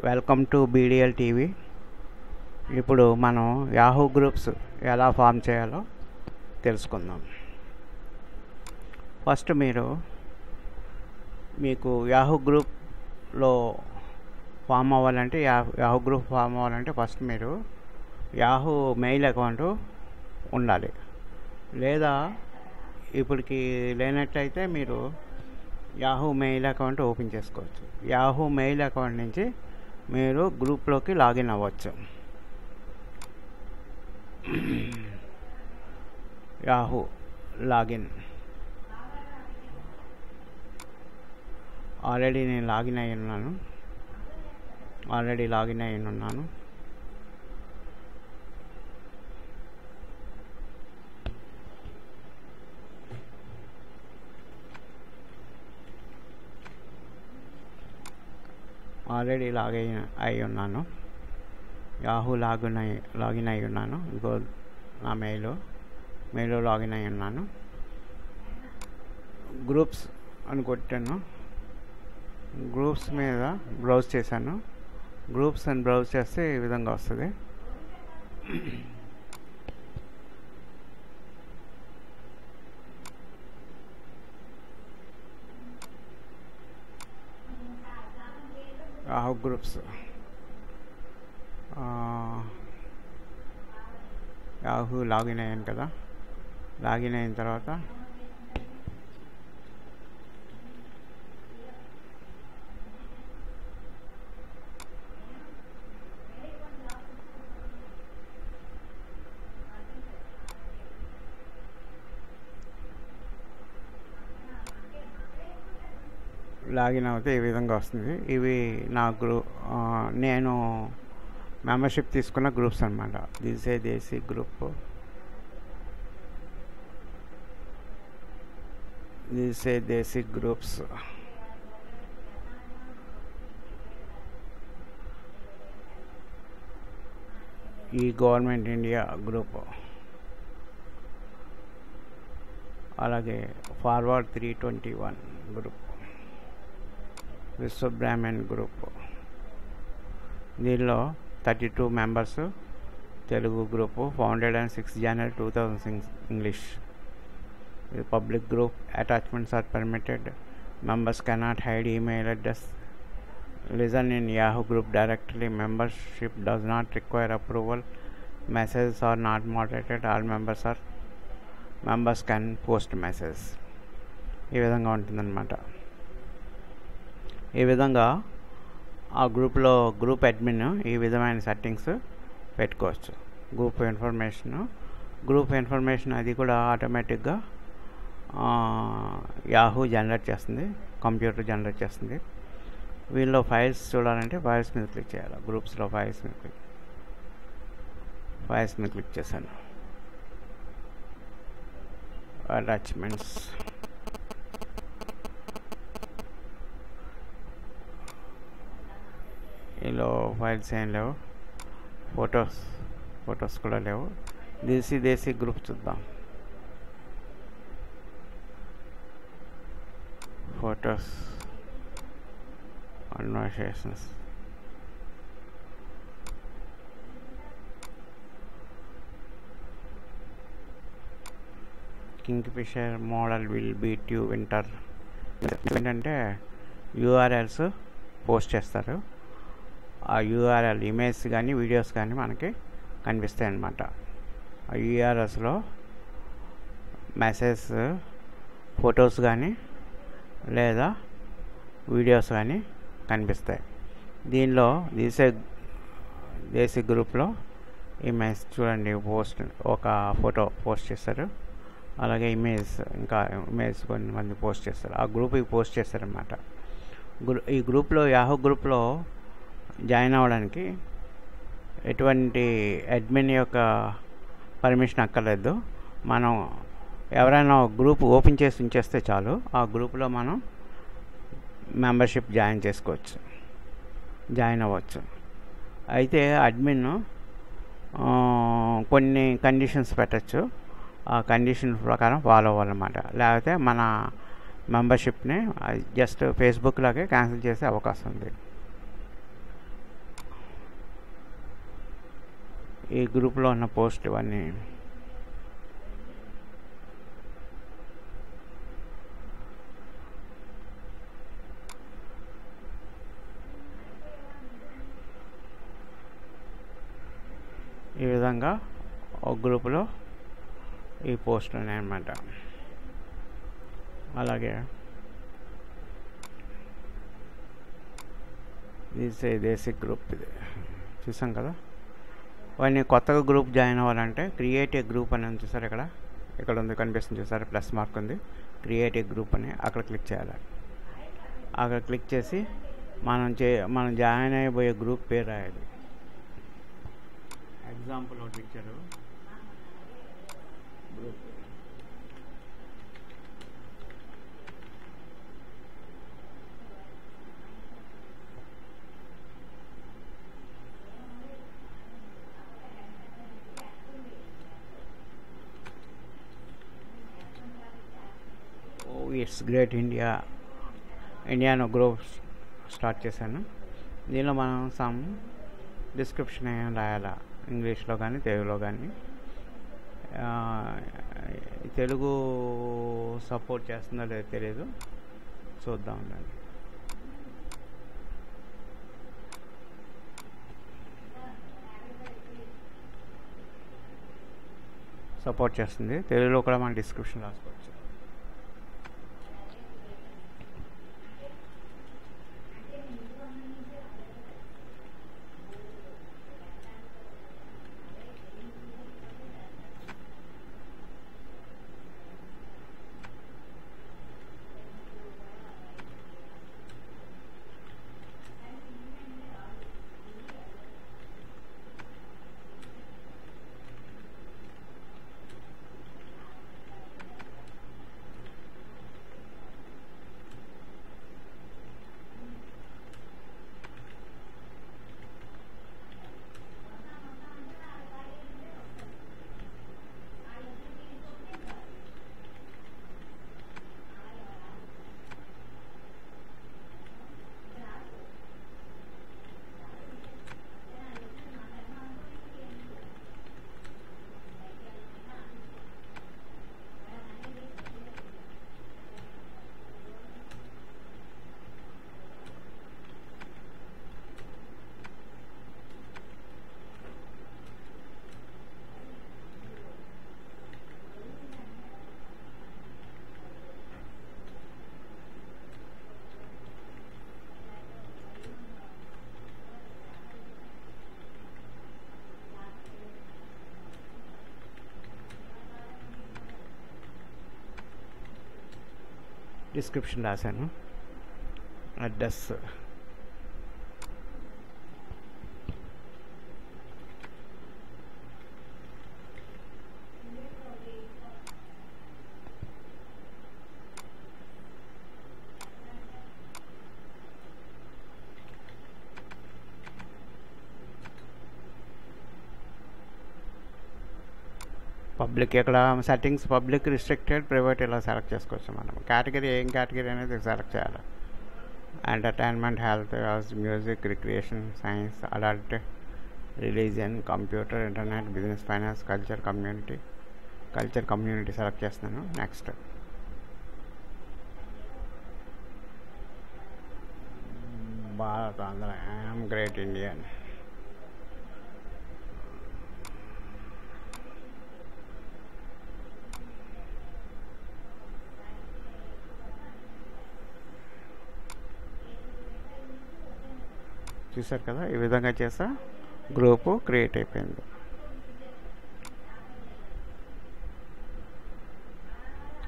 Welcome to BDL TV. ఇప్పుడు మనం Yahoo groups ఎలా ఫామ్ చేయాలో తెలుసుకుందాం. ఫస్ట్ మీకు యాహూ గ్రూప్లో ఫామ్ అవ్వాలంటే యాహూ గ్రూప్ ఫామ్ అవ్వాలంటే ఫస్ట్ మీరు యాహూ మెయిల్ అకౌంట్ ఉండాలి. లేదా ఇప్పటికి లేనట్లయితే మీరు యాహూ మెయిల్ అకౌంట్ ఓపెన్ చేసుకోవచ్చు. యాహూ మెయిల్ అకౌంట్ నుంచి మీరు గ్రూప్లోకి లాగిన్ అవ్వచ్చు. యాహూ లాగిన్ ఆల్రెడీ నేను లాగిన్ అయి ఉన్నాను. యాహూ లాగిన్ అయి ఉన్నాను. ఇగో నా మెయిల్ లాగిన్ అయి ఉన్నాను. గ్రూప్స్ అని కొట్టాను. గ్రూప్స్ మీద బ్రౌజ్ చేశాను. గ్రూప్స్ అని బ్రౌజ్ చేస్తే ఈ విధంగా వస్తుంది. యాహూ గ్రూప్స్ యాహూ లాగిన్ అయ్యాను కదా. లాగిన్ అయిన తర్వాత లాగిన్ అవుతే ఈ విధంగా వస్తుంది. ఇవి నా నేను మెంబర్షిప్ తీసుకున్న గ్రూప్స్ అన్నమాట. This a Desi group, groups. ఈ గవర్నమెంట్ ఇండియా గ్రూప్, అలాగే forward 321 group, Vishwa Brahman group. దీనిలో 32 members. Telugu group, founded on 6 January 2006 English. Public group. Attachments are permitted. Members cannot hide email address. Listen in Yahoo group directly. Membership does not require approval. Messages are not moderated. All members can post messages. ఈ విధంగా ఉంటుందన్నమాట. ఈ విధంగా ఆ group admin ఈ విధమైన settings పెట్టుకోవచ్చు. Group information అది కూడా ఆటోమేటిక్గా యాహూ జనరేట్ చేస్తుంది, కంప్యూటర్ జనరేట్ చేస్తుంది. వీళ్ళలో ఫైల్స్ చూడాలంటే ఫైల్స్ మీద క్లిక్ చేయాలి. గ్రూప్స్లో ఫైల్స్ మీద క్లిక్ చేశాను. అటాచ్మెంట్స్, ఇలా ఫైల్స్ ఏం లేవు. ఫొటోస్ కూడా లేవు. దేశీ గ్రూప్ చూద్దాం. Photos, conversations, Kingfisher model will beat you winter. ఏంటంటే యూఆర్ఎల్స్ పోస్ట్ చేస్తారు. ఆ యూఆర్ఎల్ ఇమేజ్ కానీ వీడియోస్ కానీ మనకి కనిపిస్తాయి అన్నమాట. ఆ యూఆర్ఎల్స్లో మెసేజ్, ఫొటోస్ కానీ లేదా వీడియోస్ కానీ కనిపిస్తాయి. దీనిలో దేశీ గ్రూప్లో ఇమేజ్ చూడండి, ఒక ఫోటో పోస్ట్ చేస్తారు. అలాగే ఇమేజ్ కొంతమంది పోస్ట్ చేస్తారు. ఆ గ్రూప్కి పోస్ట్ చేస్తారన్నమాట. ఈ గ్రూప్లో, యాహూ గ్రూప్లో జాయిన్ అవ్వడానికి ఎటువంటి అడ్మిన్ యొక్క పర్మిషన్ అక్కర్లేదు. మనం ఎవరైనా గ్రూప్ ఓపెన్ చేసి ఉంచేస్తే చాలు, ఆ గ్రూప్లో మనం మెంబర్షిప్ జాయిన్ అవ్వచ్చు. అయితే అడ్మిన్ కొన్ని కండిషన్స్ పెట్టచ్చు. ఆ కండిషన్ ప్రకారం ఫాలో అవ్వాలన్నమాట. లేకపోతే మన మెంబర్షిప్ని జస్ట్ ఫేస్బుక్ లాగే క్యాన్సిల్ చేసే అవకాశం ఉంది. ఈ గ్రూప్లో ఉన్న పోస్ట్ ఇవన్నీ ఈ విధంగా ఒక గ్రూపులో ఈ పోస్ట్ ఉన్నాయన్నమాట. అలాగే ఇది బేసిక్ గ్రూప్, ఇది చూసాం కదా. వాడిని కొత్తగా గ్రూప్ జాయిన్ అవ్వాలంటే క్రియేట్ ఏ గ్రూప్ అని చూసారు, ఇక్కడ ఉంది కనిపిస్తుంది చూసారు, ప్లస్ మార్క్ ఉంది, క్రియేట్ ఏ గ్రూప్ అని అక్కడ క్లిక్ చేయాలి. అక్కడ క్లిక్ చేసి మనం జాయిన్ అయిపోయే గ్రూప్ పేరు రాయాలి. ఎగ్జాంపుల్ ఒకటి ఇచ్చారు, గ్రూప్ ఇట్స్ గ్రేట్ ఇండియా అని గ్రూప్ స్టార్ట్ చేశాను. దీనిలో మనం సమ్ డిస్క్రిప్షన్ ఏం రాయాలా, ఇంగ్లీష్లో కానీ తెలుగులో కానీ. తెలుగు సపోర్ట్ చేస్తుందో లేదో తెలియదు, చూద్దాం ఉండండి. సపోర్ట్ చేస్తుంది, తెలుగులో కూడా మనం డిస్క్రిప్షన్ రాసుకోవచ్చు. డిస్క్రిప్షన్ రాశాను, అడ్రస్, పబ్లిక్, ఇక్కడ సెట్టింగ్స్ పబ్లిక్, రిస్ట్రిక్టెడ్, ప్రైవేట్ ఇలా సెలెక్ట్ చేసుకోవచ్చు. మనం కేటగిరీ ఏం కేటగిరీ అనేది సెలెక్ట్ చేయాలి. Entertainment, health, music, recreation, science, adult, religion, computer, internet, business, finance, culture, community select చేస్తున్నాను. Next Bharat, Andhra, I'm great Indian. చూసారు కదా, ఈ విధంగా చేసా గ్రూపు క్రియేట్ అయిపోయింది.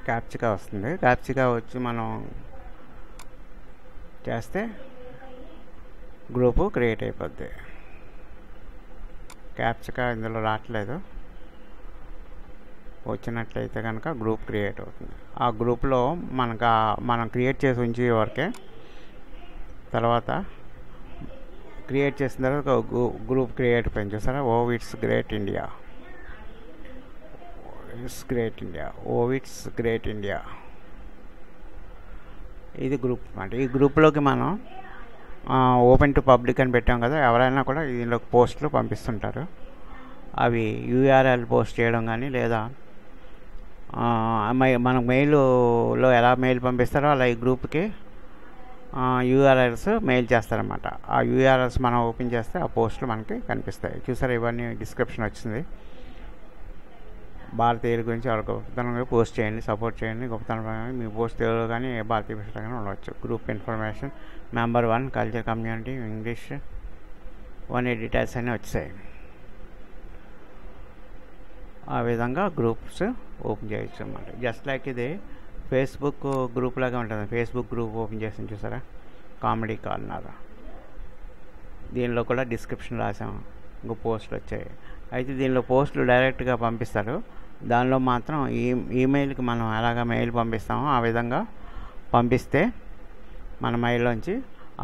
క్యాప్చికా వస్తుంది, క్యాప్చికా వచ్చి మనం చేస్తే గ్రూపు క్రియేట్ అయిపోద్ది. క్యాప్చికా ఇందులో రావట్లేదు, వచ్చినట్లయితే కనుక గ్రూప్ క్రియేట్ అవుతుంది. ఆ గ్రూప్లో మనం క్రియేట్ చేసి ఉంచే వరకే, తర్వాత క్రియేట్ చేసిన తర్వాత గ్రూప్ క్రియేట్ అయిపోయింది. చూసారా, it's great India, it's great India, ఇది గ్రూప్ అంటే. ఈ గ్రూప్లోకి మనం ఓపెన్ టు పబ్లిక్ అని పెట్టాం కదా, ఎవరైనా కూడా దీనిలోకి పోస్టులు పంపిస్తుంటారు. అవి యూఆర్ఎల్ పోస్ట్ చేయడం కానీ లేదా మనకు మెయిల్లో ఎలా మెయిల్ పంపిస్తారో అలా ఈ గ్రూప్కి యూఆర్ఎల్స్ మెయిల్ చేస్తారన్నమాట. ఆ యూఆర్ఎల్స్ మనం ఓపెన్ చేస్తే ఆ పోస్టులు మనకి కనిపిస్తాయి. చూసారా, ఇవన్నీ డిస్క్రిప్షన్ వచ్చింది. భారతీయుల గురించి వాళ్ళ గొప్పతనంగా పోస్ట్ చేయండి, సపోర్ట్ చేయండి. గొప్పతనం మీ పోస్ట్ తెలుగులో కానీ ఏ భారతీయ భాషలో కానీ ఉండవచ్చు. Group information member 1 culture community English 1 details అన్నీ వచ్చాయి. ఆ విధంగా గ్రూప్స్ ఓపెన్ చేయొచ్చు అన్నమాట. జస్ట్ లైక్ ఇది ఫేస్బుక్ గ్రూప్ లాగా ఉంటుంది. ఫేస్బుక్ గ్రూప్ ఓపెన్ చేసి చూసారా, కామెడీ కార్నర్. దీనిలో కూడా డిస్క్రిప్షన్ రాసాము, ఇంకో పోస్టులు వచ్చాయి. అయితే దీనిలో పోస్టులు డైరెక్ట్గా పంపిస్తారు. దానిలో మాత్రం ఈమెయిల్కి మనం ఎలాగ మెయిల్ పంపిస్తామో ఆ విధంగా పంపిస్తే మన మెయిల్లోంచి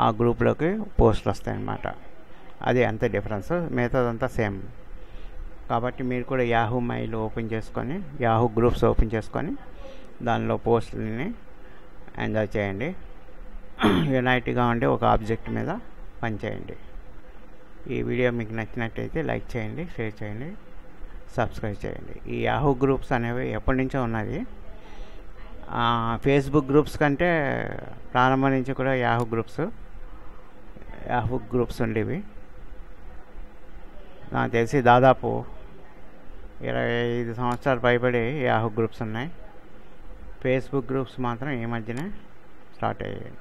ఆ గ్రూప్లోకి పోస్టులు వస్తాయన్నమాట. అది అంత డిఫరెన్స్, మిగతాదంతా సేమ్. కాబట్టి మీరు కూడా యాహూ మెయిల్ ఓపెన్ చేసుకొని, యాహూ గ్రూప్స్ ఓపెన్ చేసుకొని దానిలో పోస్టులని ఎంజాయ్ చేయండి. యునైట్గా ఉండి ఒక ఆబ్జెక్ట్ మీద పనిచేయండి. ఈ వీడియో మీకు నచ్చినట్టయితే లైక్ చేయండి, షేర్ చేయండి, సబ్స్క్రైబ్ చేయండి. ఈ యాహూ గ్రూప్స్ అనేవి ఎప్పటి నుంచో ఉన్నది. ఫేస్బుక్ గ్రూప్స్ కంటే ప్రారంభం నుంచి కూడా యాహూ గ్రూప్స్ ఉండేవి. నాకు తెలిసి దాదాపు 25 సంవత్సరాలు పైబడి యాహూ గ్రూప్స్ ఉన్నాయి. ఫేస్బుక్ గ్రూప్స్ మాత్రం ఈ మధ్యనే స్టార్ట్ అయ్యాయి.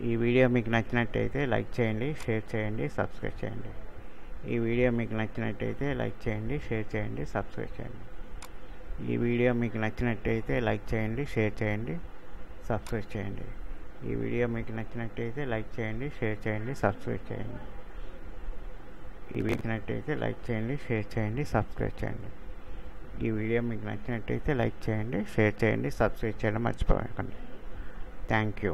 ఈ వీడియో మీకు నచ్చినట్టయితే లైక్ చేయండి, షేర్ చేయండి, సబ్స్క్రైబ్ చేయండి. ఈ వీడియో మీకు నచ్చినట్టయితే లైక్ చేయండి, షేర్ చేయండి, సబ్స్క్రైబ్ చేయండి. ఈ వీడియో మీకు నచ్చినట్టయితే లైక్ చేయండి, షేర్ చేయండి, సబ్స్క్రైబ్ చేయండి. ఈ వీడియో మీకు నచ్చినట్టయితే లైక్ చేయండి, షేర్ చేయండి, సబ్స్క్రైబ్ చేయండి. ఈ వీడియో నచ్చినట్టయితే లైక్ చేయండి, షేర్ చేయండి, సబ్స్క్రైబ్ చేయండి. ఈ వీడియో మీకు నచ్చినట్టయితే లైక్ చేయండి, షేర్ చేయండి, సబ్స్క్రైబ్ చేయడం మర్చిపోకండి. Thank you.